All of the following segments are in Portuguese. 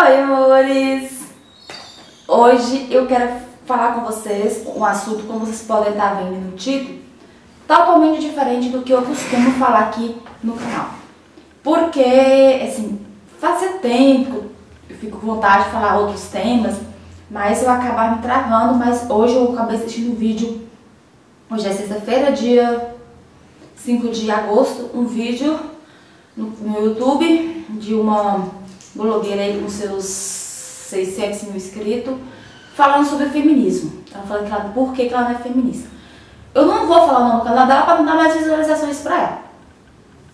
Oi, amores! Hoje eu quero falar com vocês um assunto, como vocês podem estar vendo no título, totalmente diferente do que eu costumo falar aqui no canal. Porque, assim, fazia tempo que eu fico com vontade de falar outros temas, mas eu acabava me travando. Mas hoje eu acabei assistindo um vídeo, hoje é sexta-feira, dia 5 de agosto, um vídeo no YouTube de uma blogueira aí com seus 600 mil inscritos, falando sobre feminismo. Ela falando por que ela não é feminista. Eu não vou falar o nome do canal dela para não dar mais visualizações para ela.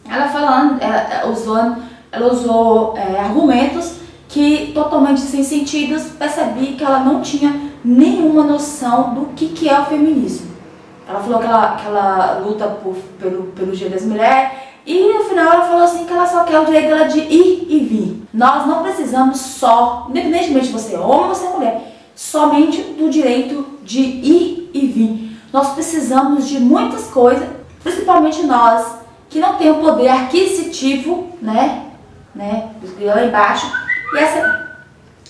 Ela falando, ela usou argumentos que totalmente sem sentido. Percebi que ela não tinha nenhuma noção do que é o feminismo. Ela falou que ela luta pelo direito das mulheres, e no final ela falou assim que ela só quer o direito dela de ir e vir. Nós não precisamos só, independentemente de você é homem ou você é mulher, somente do direito de ir e vir. Nós precisamos de muitas coisas, principalmente nós que não tem o poder aquisitivo, né? Lá embaixo.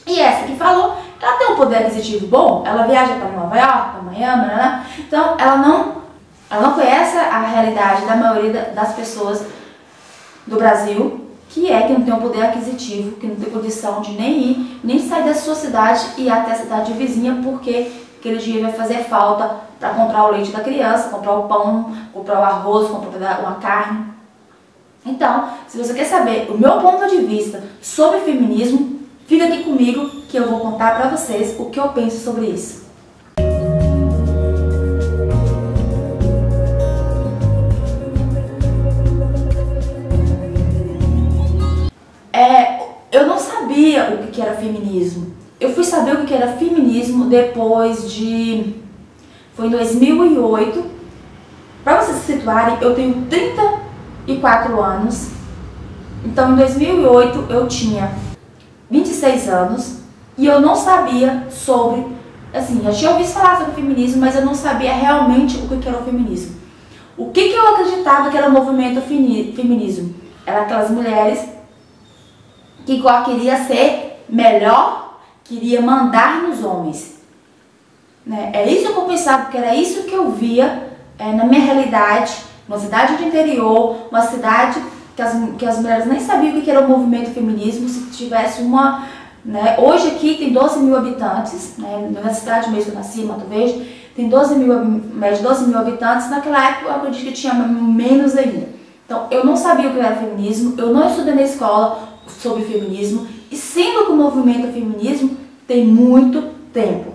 E essa que falou, ela tem um poder aquisitivo bom, ela viaja para Nova York, para Miami, então ela não conhece a realidade da maioria das pessoas do Brasil, que não tem um poder aquisitivo, que não tem condição de nem ir, nem sair da sua cidade e ir até a cidade vizinha, porque aquele dia vai fazer falta para comprar o leite da criança, comprar o pão, comprar o arroz, comprar uma carne. Então, se você quer saber o meu ponto de vista sobre feminismo, fica aqui comigo que eu vou contar para vocês o que eu penso sobre isso. Eu não sabia o que era feminismo. Eu fui saber o que era feminismo depois de... Foi em 2008. Para vocês se situarem, eu tenho 34 anos. Então, em 2008, eu tinha 26 anos. E eu não sabia sobre... Assim, eu tinha ouvido falar sobre feminismo, mas eu não sabia realmente o que era o feminismo. O que eu acreditava que era o movimento feminismo? Era aquelas mulheres que queria ser melhor, queria mandar nos homens. É isso que eu pensava, porque era isso que eu via na minha realidade, uma cidade do interior, uma cidade que as mulheres nem sabiam o que era o movimento feminismo. Se tivesse uma... hoje aqui tem 12 mil habitantes, na cidade mesmo que eu nasci, Mato Verde, tem mais de 12 mil habitantes. Naquela época eu acredito que tinha menos ainda. Então eu não sabia o que era feminismo, eu não estudei na escola sobre feminismo, e sendo que o movimento feminismo tem muito tempo.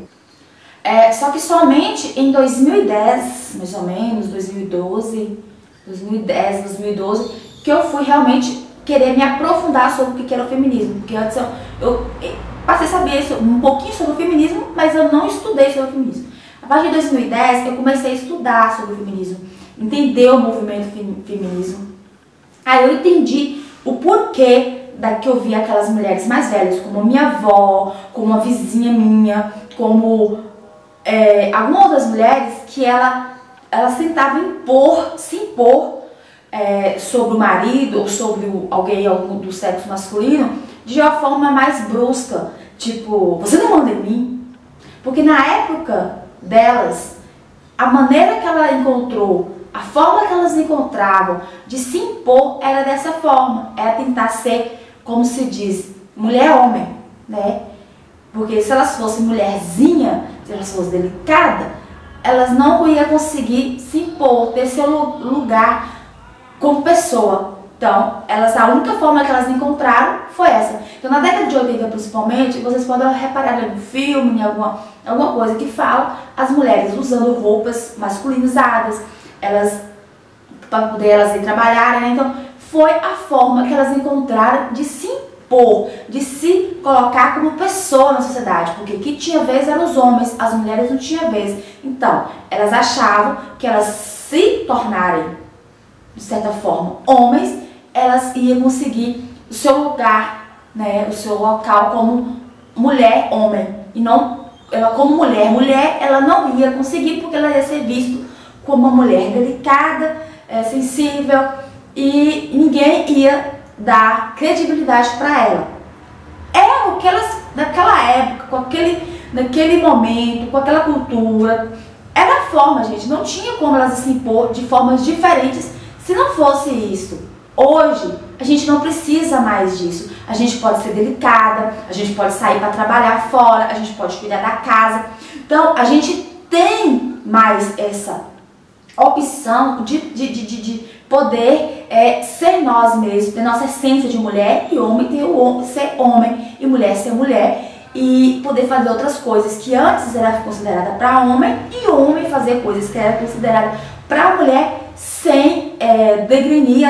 Só que somente em 2010, mais ou menos, 2012, que eu fui realmente querer me aprofundar sobre o que era o feminismo. Porque antes eu passei a saber um pouquinho sobre o feminismo, mas eu não estudei sobre o feminismo. A partir de 2010 eu comecei a estudar sobre o feminismo, entender o movimento feminismo. Aí eu entendi o porquê que eu via aquelas mulheres mais velhas, como a minha avó, como uma vizinha minha, como algumas outras mulheres, que ela tentava se impor sobre o marido ou sobre alguém do sexo masculino de uma forma mais brusca, tipo, você não manda em mim. Porque na época delas, a maneira que ela encontrou, a forma que elas encontravam de se impor era dessa forma, era tentar ser, como se diz, mulher-homem, Porque se elas fossem mulherzinha, se elas fossem delicadas, elas não iam conseguir se impor, ter seu lugar como pessoa. Então, a única forma que elas encontraram foi essa. Então, na década de 80, principalmente, vocês podem reparar no filme, em alguma coisa que fala as mulheres usando roupas masculinizadas, para poder elas ir trabalhar, Então, foi a forma que elas encontraram de se impor, de se colocar como pessoa na sociedade, porque quem tinha vez eram os homens, as mulheres não tinham vez. Então, elas achavam que elas se tornarem, de certa forma, homens, elas iam conseguir o seu lugar, o seu local como mulher-homem, e não ela como mulher. Mulher, ela não ia conseguir, porque ela ia ser vista como uma mulher delicada, sensível, e ninguém ia dar credibilidade para ela. É o que ela naquele momento, com aquela cultura. Era a forma, gente. Não tinha como elas se impor de formas diferentes se não fosse isso. Hoje, a gente não precisa mais disso. A gente pode ser delicada, a gente pode sair para trabalhar fora, a gente pode cuidar da casa. Então, a gente tem mais essa opção de poder ser nós mesmos, ter nossa essência de mulher, e homem ser homem, e mulher ser mulher, e poder fazer outras coisas que antes era considerada para homem, e homem fazer coisas que era considerada para mulher, sem degrenir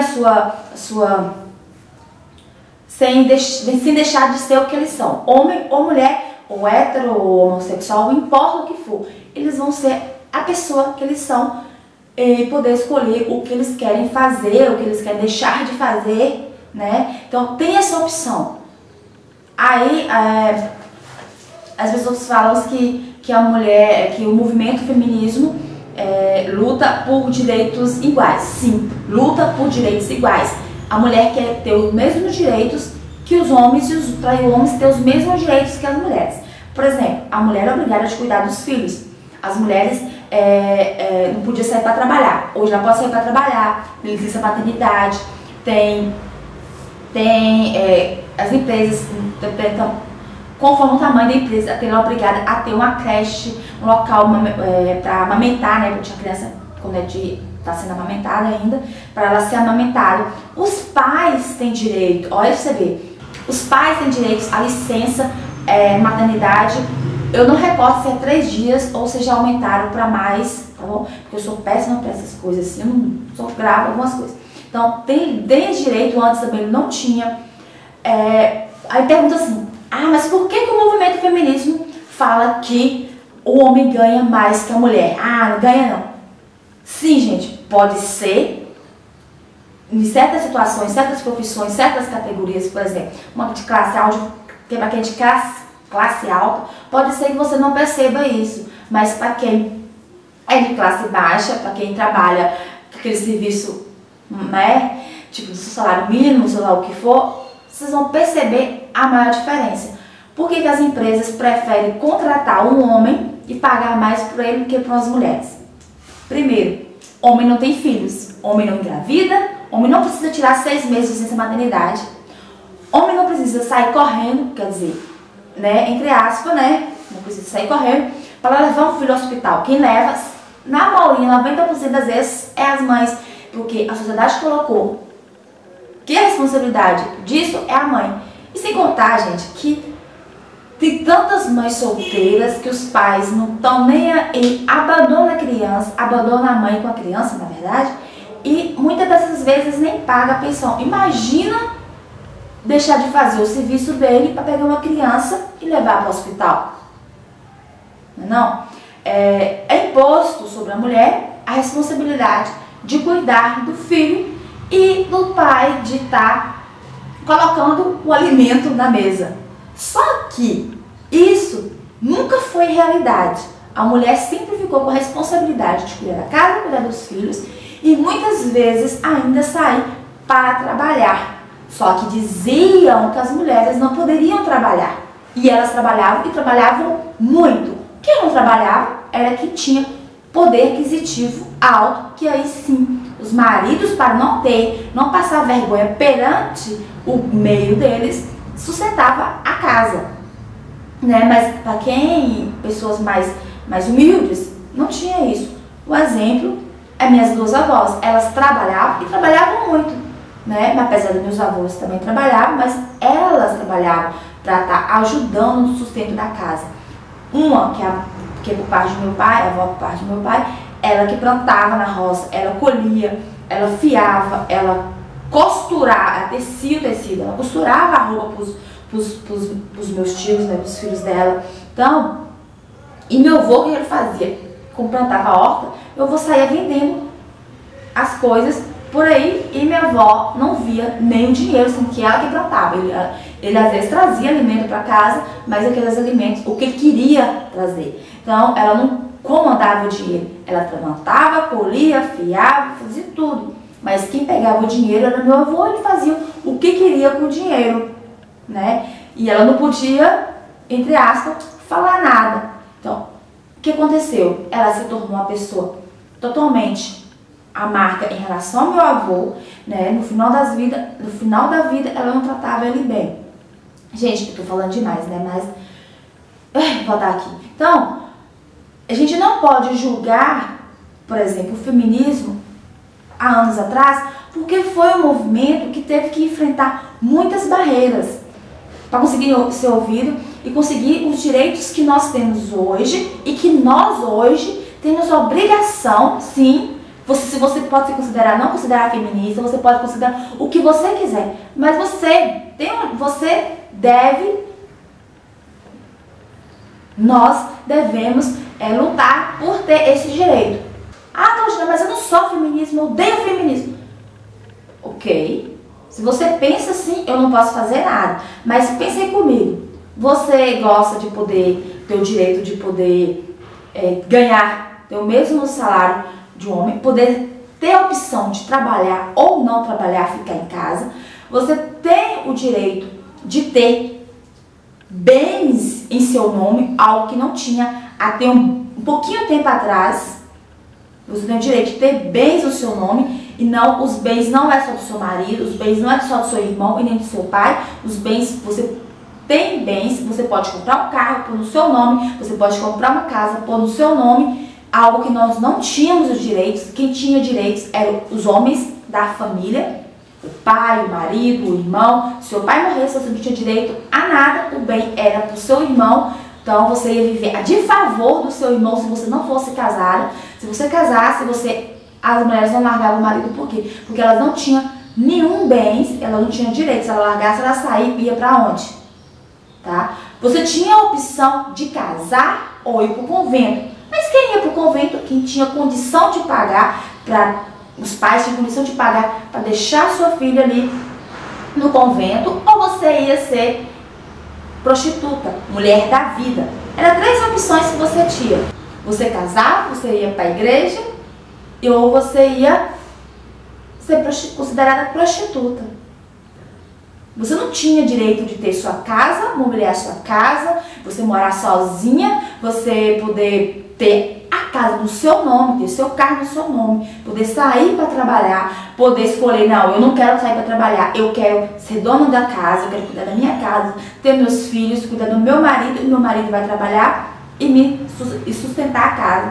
sem deixar de ser o que eles são. Homem ou mulher, ou hétero ou homossexual, não importa o que for, eles vão ser a pessoa que eles são e poder escolher o que eles querem fazer, o que eles querem deixar de fazer, né? Então tem essa opção. Aí as pessoas falam que a mulher, que o movimento feminismo luta por direitos iguais. Sim, luta por direitos iguais. A mulher quer ter os mesmos direitos que os homens e os homens ter os mesmos direitos que as mulheres. Por exemplo, a mulher é obrigada a cuidar dos filhos. As mulheres não podiam sair para trabalhar. Hoje ela pode sair para trabalhar, tem licença maternidade, tem as empresas, conforme o tamanho da empresa, ela é obrigada a ter uma creche, um local para amamentar, né? Porque a criança, quando está sendo amamentada ainda, para ela ser amamentada. Os pais têm direito, olha você ver, os pais têm direito à licença maternidade. Eu não recordo se é 3 dias ou se já aumentaram para mais, tá bom? Porque eu sou péssima para essas coisas assim, eu não sou grave algumas coisas. Então, tem direito, antes também não tinha. Aí pergunta assim, mas por que o movimento feminismo fala que o homem ganha mais que a mulher? Não ganha não. Sim, gente, pode ser em certas situações, certas profissões, certas categorias, por exemplo, uma de classe alta, para quem é de classe alta, pode ser que você não perceba isso, mas para quem é de classe baixa, para quem trabalha aquele serviço, né, tipo do seu salário mínimo, sei lá o que for, vocês vão perceber a maior diferença. Por que as empresas preferem contratar um homem e pagar mais por ele do que para as mulheres? Primeiro, homem não tem filhos, homem não engravida, homem não precisa tirar 6 meses de licença maternidade, homem não precisa sair correndo, quer dizer, né, entre aspas, né, não precisa sair correndo para levar um filho ao hospital. Quem leva, na maioria, 90% das vezes, é as mães, porque a sociedade colocou que a responsabilidade disso é a mãe. E sem contar, gente, que tem tantas mães solteiras que os pais não estão nem aí, abandonam a criança, abandonam a mãe com a criança, na verdade, e muitas dessas vezes nem paga a pensão. Imagina deixar de fazer o serviço dele para pegar uma criança e levar para o hospital. Não? É imposto sobre a mulher a responsabilidade de cuidar do filho e do pai de estar colocando o alimento na mesa. Só que isso nunca foi realidade. A mulher sempre ficou com a responsabilidade de cuidar da casa, cuidar dos filhos e muitas vezes ainda sair para trabalhar. Só que diziam que as mulheres não poderiam trabalhar. E elas trabalhavam e trabalhavam muito. Quem não trabalhava era quem tinha poder aquisitivo alto, que aí sim, os maridos, para não passar vergonha perante o meio deles, sustentava a casa, né? Mas para quem, pessoas mais humildes, não tinha isso. O exemplo é minhas 2 avós, elas trabalhavam e trabalhavam muito, né? Apesar dos meus avós também trabalhavam, mas elas trabalhavam para estar ajudando no sustento da casa. Uma, que é por parte do meu pai, a avó por parte do meu pai, ela que plantava na roça, ela colhia, ela fiava, ela costurava, ela tecia o tecido, ela costurava a roupa pros meus tios, né, pros filhos dela. Então, e meu avô, o que ele fazia? Como plantava a horta, meu avô saía vendendo as coisas por aí e minha avó não via nem o dinheiro, sendo que ela que plantava. Ele às vezes trazia alimento para casa, mas aqueles alimentos, o que ele queria trazer. Então, ela não comandava o dinheiro. Ela plantava, colhia, fiava, fazia tudo. Mas quem pegava o dinheiro era meu avô, ele fazia o que queria com o dinheiro, né? E ela não podia entre aspas, falar nada. Então, o que aconteceu? Ela se tornou uma pessoa totalmente amarga em relação ao meu avô, né? No final da vida, ela não tratava ele bem. Gente, eu tô falando demais, né? Mas, vou dar aqui. Então, a gente não pode julgar, por exemplo, o feminismo há anos atrás, porque foi um movimento que teve que enfrentar muitas barreiras para conseguir ser ouvido e conseguir os direitos que nós temos hoje e que nós hoje temos a obrigação, sim. Se você pode se considerar, não considerar feminista, você pode considerar o que você quiser, mas você deve, nós devemos lutar por ter esse direito. Ah, Claudina, mas eu não sou feminismo, eu odeio feminismo. Ok, se você pensa assim, eu não posso fazer nada, mas pense aí comigo. Você gosta de poder ter o direito de poder ganhar, ter o mesmo salário de um homem, poder ter a opção de trabalhar ou não trabalhar, ficar em casa. Você tem o direito de ter bens em seu nome, algo que não tinha até um pouquinho tempo atrás. Você tem o direito de ter bens no seu nome e não, os bens não é só do seu marido, os bens não é só do seu irmão e nem do seu pai. Os bens, você tem bens, você pode comprar um carro pôr no seu nome, você pode comprar uma casa pôr no seu nome. Algo que nós não tínhamos os direitos. Quem tinha direitos eram os homens da família, o pai, o marido, o irmão. Se o pai morresse, você não tinha direito a nada, o bem era para o seu irmão. Então você ia viver de favor do seu irmão se você não fosse casada. Se você casasse, as mulheres não largavam o marido. Por quê? Porque elas não tinham nenhum bens, elas não tinham direito. Se ela largasse, ela saía e ia para onde? Tá? Você tinha a opção de casar ou ir para o convento. Mas quem ia para o convento, quem tinha condição de pagar, os pais tinham condição de pagar para deixar sua filha ali no convento, ou você ia ser prostituta, mulher da vida. Eram 3 opções que você tinha. Você casar, você ia para a igreja, ou você ia ser considerada prostituta. Você não tinha direito de ter sua casa, mobiliar sua casa, você morar sozinha, você poder ter a casa no seu nome, ter seu carro no seu nome, poder sair para trabalhar, poder escolher, não, eu não quero sair para trabalhar, eu quero ser dona da casa, eu quero cuidar da minha casa, ter meus filhos, cuidar do meu marido, e meu marido vai trabalhar e sustentar a casa.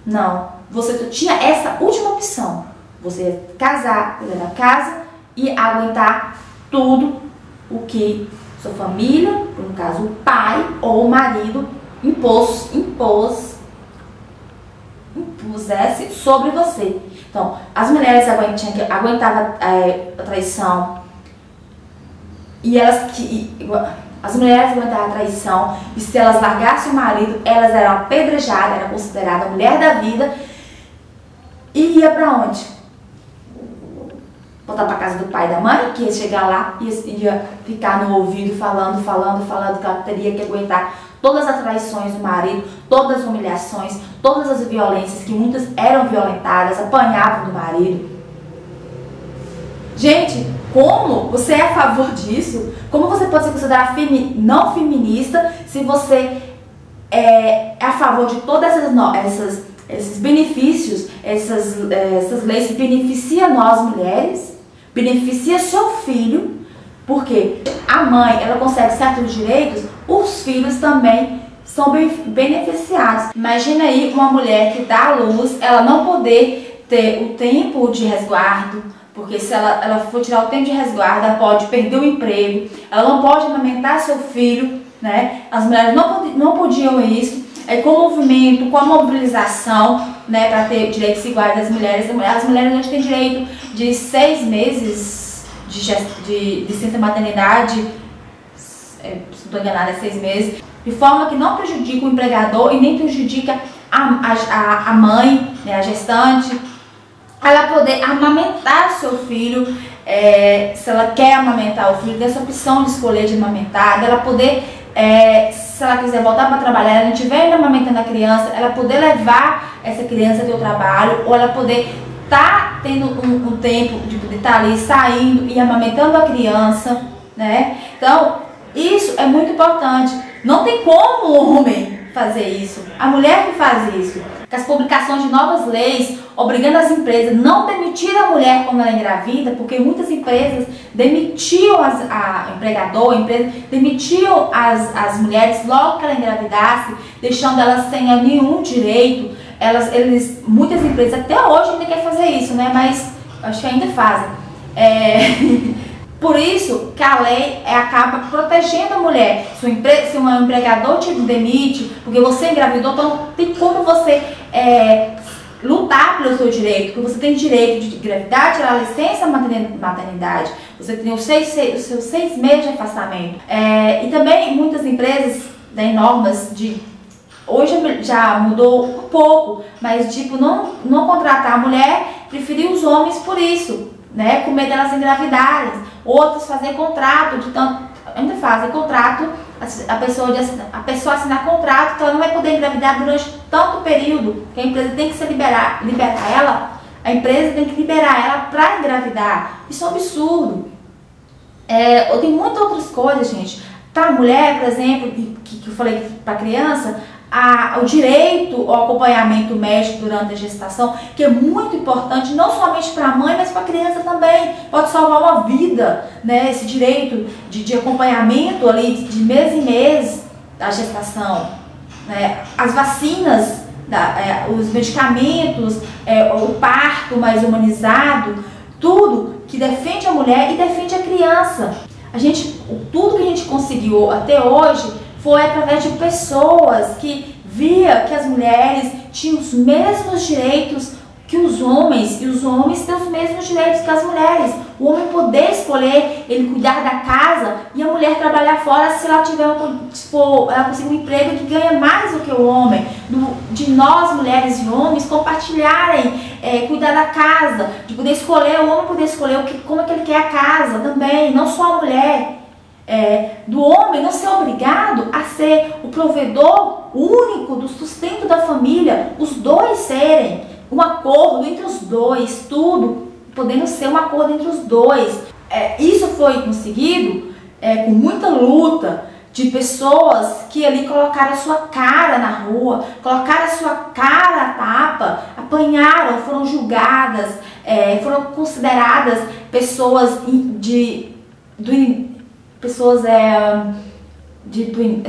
Não, você só tinha essa última opção, você ia casar, cuidar da casa e aguentar tudo o que sua família, no caso o pai ou o marido, impusesse sobre você. Então, as mulheres aguentavam a traição e as mulheres aguentavam a traição e se elas largassem o marido, elas eram apedrejadas, eram consideradas mulher da vida e ia pra onde? Voltar pra casa do pai e da mãe, que ia chegar lá e ia ficar no ouvido falando que ela teria que aguentar todas as traições do marido, todas as humilhações, todas as violências, que muitas eram violentadas, apanhavam do marido. Gente, como você é a favor disso? Como você pode se considerar não feminista se você é a favor de todas esses benefícios, essas leis que beneficiam nós mulheres, beneficia seu filho? Porque a mãe, ela consegue certos direitos, os filhos também são beneficiados. Imagina aí uma mulher que dá à luz, ela não poder ter o tempo de resguardo, porque se ela for tirar o tempo de resguardo, ela pode perder o emprego, ela não pode amamentar seu filho, né? As mulheres não podiam isso. Com o movimento, com a mobilização, né, para ter direitos iguais das mulheres, as mulheres hoje têm direito de 6 meses de licença maternidade, se não estou enganada, é 6 meses, de forma que não prejudica o empregador e nem prejudica a mãe, né, a gestante, ela poder amamentar seu filho, se ela quer amamentar o filho, dessa opção de escolher de amamentar, dela poder, se ela quiser voltar para trabalhar, ela não estiver ainda amamentando a criança, ela poder levar essa criança até o trabalho, ou ela poder estar tendo um tempo de poder estar ali saindo e amamentando a criança, né? Então, Isso é muito importante. Não tem como o homem fazer isso. A mulher que faz isso. Com as publicações de novas leis obrigando as empresas a não demitir a mulher quando ela engravida, porque muitas empresas demitiam a empresa demitiam as mulheres logo que ela engravidasse, deixando elas sem nenhum direito. Muitas empresas até hoje ainda querem fazer isso, né? Mas acho que ainda fazem. Por isso que a lei acaba protegendo a mulher. Se um empregador te demite porque você engravidou, então tem como você lutar pelo seu direito, porque você tem direito de engravidar, tirar a licença maternidade, você tem os seus 6 meses de afastamento. E também muitas empresas têm normas hoje já mudou um pouco, mas tipo, não contratar a mulher, preferir os homens por isso, né? Com medo delas engravidarem. Outros fazer contrato, ainda fazem contrato, a pessoa assinar contrato que ela não vai poder engravidar durante tanto período, que a empresa tem que liberar ela, a empresa tem que liberar ela para engravidar. Isso é um absurdo. Tem muitas outras coisas, gente. Para a mulher, por exemplo, que eu falei para a criança, o direito ao acompanhamento médico durante a gestação, que é muito importante, não somente para a mãe, mas para a criança também. Pode salvar uma vida, né? Esse direito de acompanhamento ali de mês em mês da gestação, né? As vacinas, os medicamentos, o parto mais humanizado, tudo que defende a mulher e defende a criança. Tudo que a gente conseguiu até hoje foi através de pessoas que via que as mulheres tinham os mesmos direitos que os homens, e os homens têm os mesmos direitos que as mulheres. O homem poder escolher, ele cuidar da casa, e a mulher trabalhar fora se ela ela conseguir um emprego que ganha mais do que o homem. De nós, mulheres e homens, compartilharem, cuidar da casa, de poder escolher, o homem poder escolher como é que ele quer a casa também, não só a mulher. Do homem não ser obrigado a ser o provedor único do sustento da família, os dois serem um acordo entre os dois, tudo podendo ser um acordo entre os dois. Isso foi conseguido com muita luta de pessoas que ali colocaram a sua cara na rua, colocaram a sua cara a tapa, apanharam, foram julgadas, foram consideradas pessoas não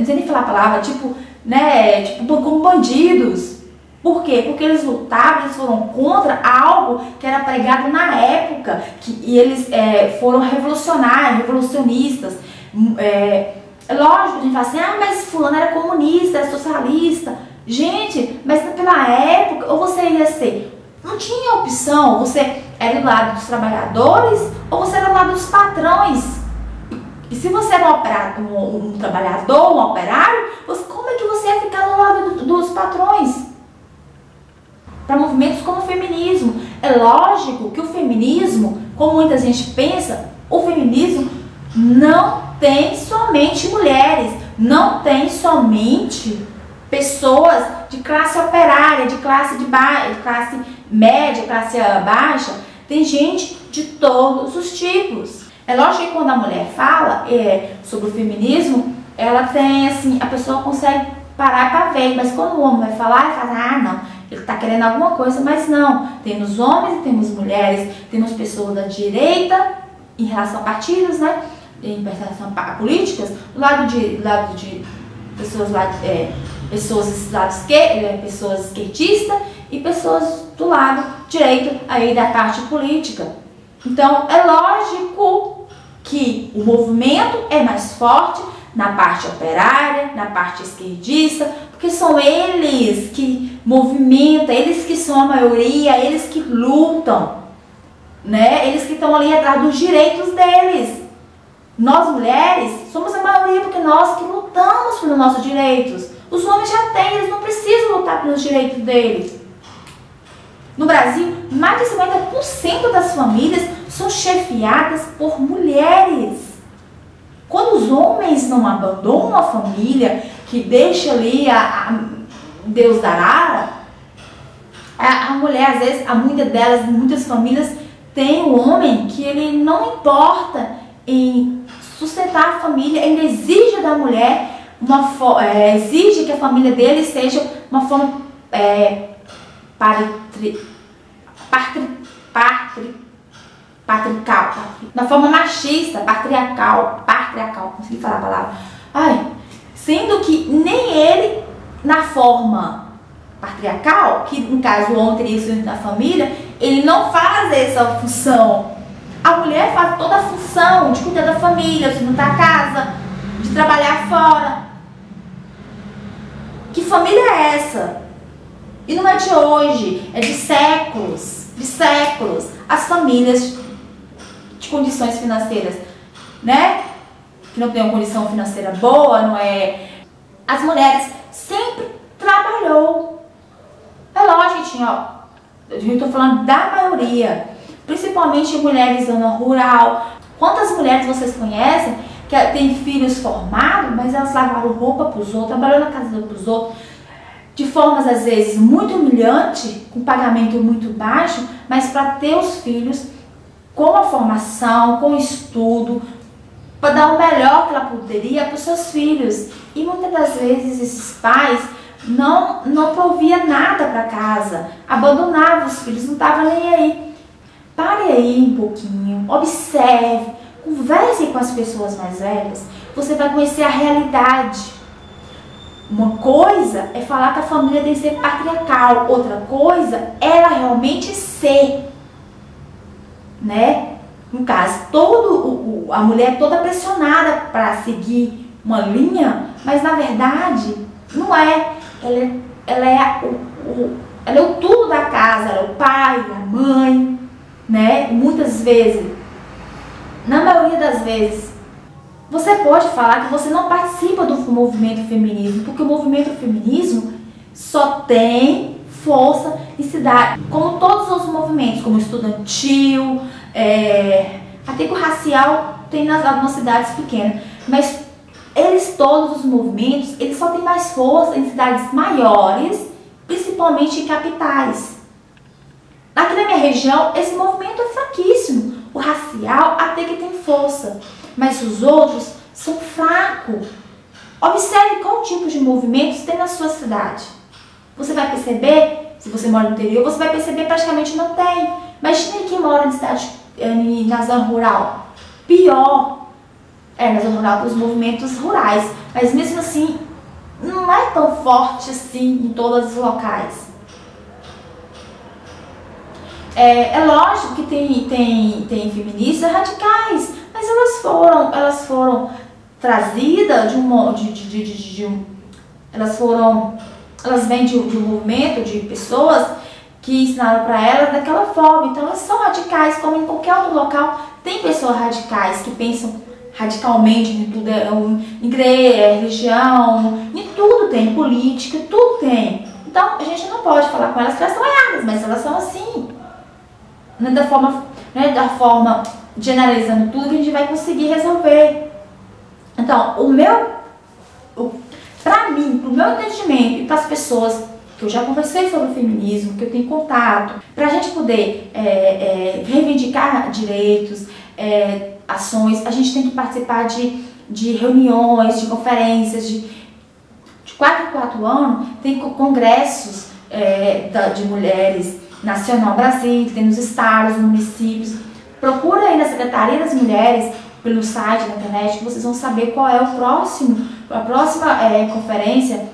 sei nem falar a palavra, como bandidos. Por quê? Porque eles lutavam, eles foram contra algo que era pregado na época, e eles foram revolucionistas. Lógico, a gente fala assim, mas fulano era comunista, era socialista. Gente, mas naquela época, ou você ia ser, não tinha opção, você era do lado dos trabalhadores, ou você era do lado dos patrões. E se você era um trabalhador, um operário, como é que você ia ficar do lado dos patrões? Para movimentos como o feminismo. É lógico que o feminismo, como muita gente pensa, o feminismo não tem somente mulheres, não tem somente pessoas de classe operária, de classe média, classe baixa. Tem gente de todos os tipos. É lógico que quando a mulher fala sobre o feminismo, ela tem assim, a pessoa consegue parar para ver, mas quando o homem vai falar, ele fala, não, ele está querendo alguma coisa, mas não. Temos homens e temos mulheres, temos pessoas da direita em relação a partidos, né? Em relação a políticas, do lado de pessoas pessoas esquerdistas e pessoas do lado direito aí da parte política. Então, é lógico que o movimento é mais forte na parte operária, na parte esquerdista, porque são eles que movimentam, eles que são a maioria, eles que lutam, né? Eles que estão ali atrás dos direitos deles. Nós, mulheres, somos a maioria porque nós que lutamos pelos nossos direitos. Os homens já têm, eles não precisam lutar pelos direitos deles. No Brasil, mais de 50% das famílias são chefiadas por mulheres. Quando os homens não abandonam a família, que deixa ali Deus dará, a mulher, às vezes, muitas famílias têm um homem que ele não importa em sustentar a família, ainda exige da mulher exige que a família dele seja uma forma patriarcal, da forma machista, patriarcal, consegui falar a palavra. Sendo que nem ele, na forma patriarcal, que no caso o homem teria isso da família, ele não faz essa função. A mulher faz toda a função de cuidar da família, de montar a casa, de trabalhar fora. Que família é essa? E não é de hoje, é de séculos, as famílias de condições financeiras, né? Que não tem uma condição financeira boa, não é? As mulheres sempre trabalhou. É lógico, gente, eu estou falando da maioria, principalmente mulheres da zona rural. Quantas mulheres vocês conhecem que têm filhos formados, mas elas lavaram roupa para os outros, trabalhou na casa dos outros, de formas às vezes muito humilhante, com pagamento muito baixo, mas para ter os filhos com a formação, com o estudo, para dar o melhor que ela poderia para os seus filhos. E muitas das vezes esses pais não proviam nada para casa, abandonavam os filhos, não estavam nem aí. Pare aí um pouquinho, observe, converse com as pessoas mais velhas, você vai conhecer a realidade. Uma coisa é falar que a família tem que ser patriarcal, outra coisa é ela realmente ser, né? No caso, a mulher é toda pressionada para seguir uma linha, mas na verdade não é. Ela é o tudo da casa, ela é o pai, a mãe, né? Muitas vezes, na maioria das vezes, você pode falar que você não participa do movimento feminismo, porque o movimento feminismo só tem força em cidade, como todos os outros movimentos, como o estudantil, até que o racial tem nas algumas cidades pequenas, mas todos os movimentos, eles só têm mais força em cidades maiores, principalmente em capitais. Aqui na minha região, esse movimento é fraquíssimo. O racial até que tem força, mas os outros são fracos. Observe qual tipo de movimentos tem na sua cidade. Você vai perceber, se você mora no interior, você vai perceber praticamente não tem. Imagina quem mora em cidade, na zona rural. Pior, na zona rural tem os movimentos rurais, mas mesmo assim, não é tão forte assim em todos os locais. É lógico que tem feministas radicais, mas elas foram trazidas elas vêm de um movimento de pessoas que ensinaram para elas daquela forma. Então elas são radicais, como em qualquer outro local tem pessoas radicais que pensam radicalmente em tudo, igreja, religião, em tudo tem, política, tudo tem. Então a gente não pode falar com elas que elas são erradas, mas elas são assim. Não é da forma generalizando tudo que a gente vai conseguir resolver. Então, para mim, pro meu entendimento e para as pessoas que eu já conversei sobre o feminismo, que eu tenho contato, para a gente poder reivindicar direitos, ações, a gente tem que participar de reuniões, de conferências, de 4 em 4 anos, tem congressos de mulheres nacional Brasil, tem nos estados, nos municípios. Procura aí na Secretaria das Mulheres, pelo site, na internet, que vocês vão saber qual é a próxima conferência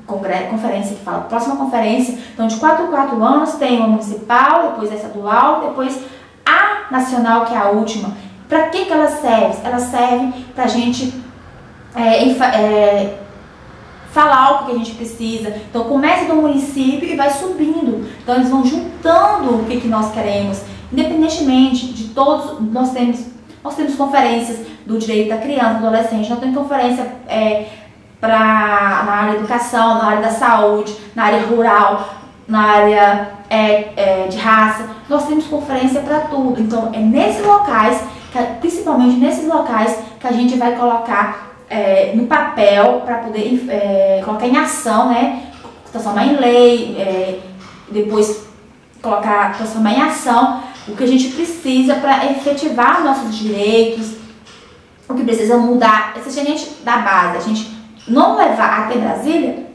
que fala, próxima conferência. Então, de 4 em 4 anos, tem uma municipal, depois a estadual, depois a nacional, que é a última. Para que ela serve? Ela serve para a gente falar o que a gente precisa. Então começa do município e vai subindo. Então eles vão juntando o que nós queremos. Independentemente de todos, nós temos conferências do direito da criança, do adolescente, nós temos conferência na área da educação, na área da saúde, na área rural, na área de raça. Nós temos conferência para tudo. Então é nesses locais, principalmente nesses locais, que a gente vai colocar no papel para poder colocar em ação, né? Transformar em lei, depois transformar em ação o que a gente precisa para efetivar nossos direitos, o que precisa mudar, se a gente da base, a gente não levar até Brasília,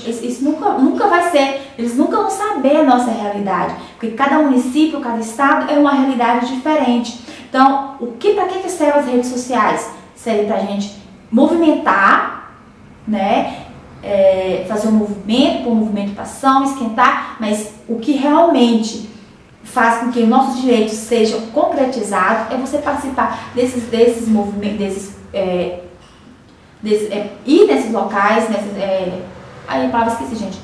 isso nunca vai ser, eles nunca vão saber a nossa realidade, porque cada município, cada estado é uma realidade diferente. Então, para que servem as redes sociais? Serve pra gente movimentar, né? Fazer um movimento, pôr um movimento para ação, esquentar, mas o que realmente faz com que os nossos direitos sejam concretizados é você participar desses movimentos, ir nesses locais, aí a palavra esqueci, gente,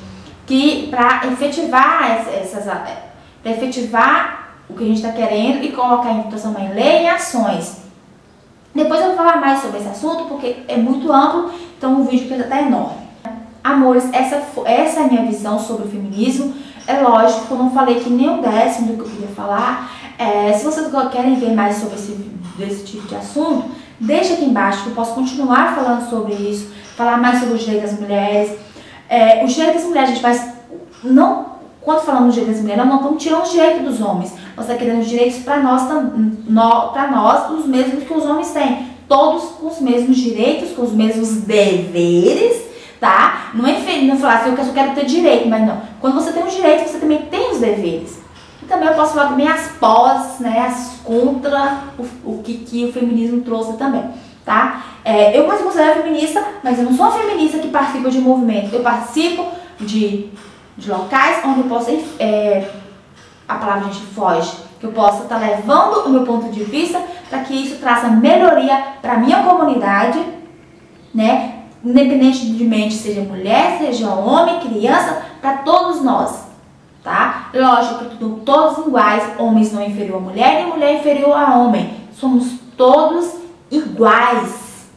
que para efetivar o que a gente está querendo e colocar em transformar em lei e ações. Depois eu vou falar mais sobre esse assunto porque é muito amplo, então o vídeo aqui está enorme. Amores, essa é a minha visão sobre o feminismo. É lógico que eu não falei aqui nem o décimo do que eu queria falar. Se vocês querem ver mais sobre esse tipo de assunto, deixa aqui embaixo que eu posso continuar falando sobre isso, falar mais sobre os direitos das mulheres. Os direitos das mulheres, quando falamos dos direitos das mulheres, nós não estamos tirando os direitos dos homens. Nós estamos querendo os direitos para nós, os mesmos que os homens têm. Todos com os mesmos direitos, com os mesmos deveres, tá? Não falar assim, eu só quero ter direito, mas não. Quando você tem os direitos, você também tem os deveres. E também eu posso falar também as pós, né, as contra o que o feminismo trouxe também, tá? Eu me considero feminista, mas eu não sou uma feminista que participa de movimento. Eu participo de locais onde eu posso, a palavra a gente foge, que eu possa estar levando o meu ponto de vista para que isso traça melhoria para a minha comunidade, né? Independentemente seja mulher, seja homem, criança, para todos nós, tá? Lógico que todos iguais, homens não inferior a mulher, nem mulher inferior a homem. Somos todos iguais,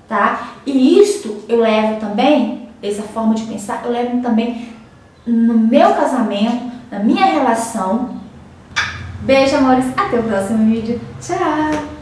tá? E isto eu levo também, essa forma de pensar, eu levo também no meu casamento, na minha relação. Beijo, amores, até o próximo vídeo. Tchau!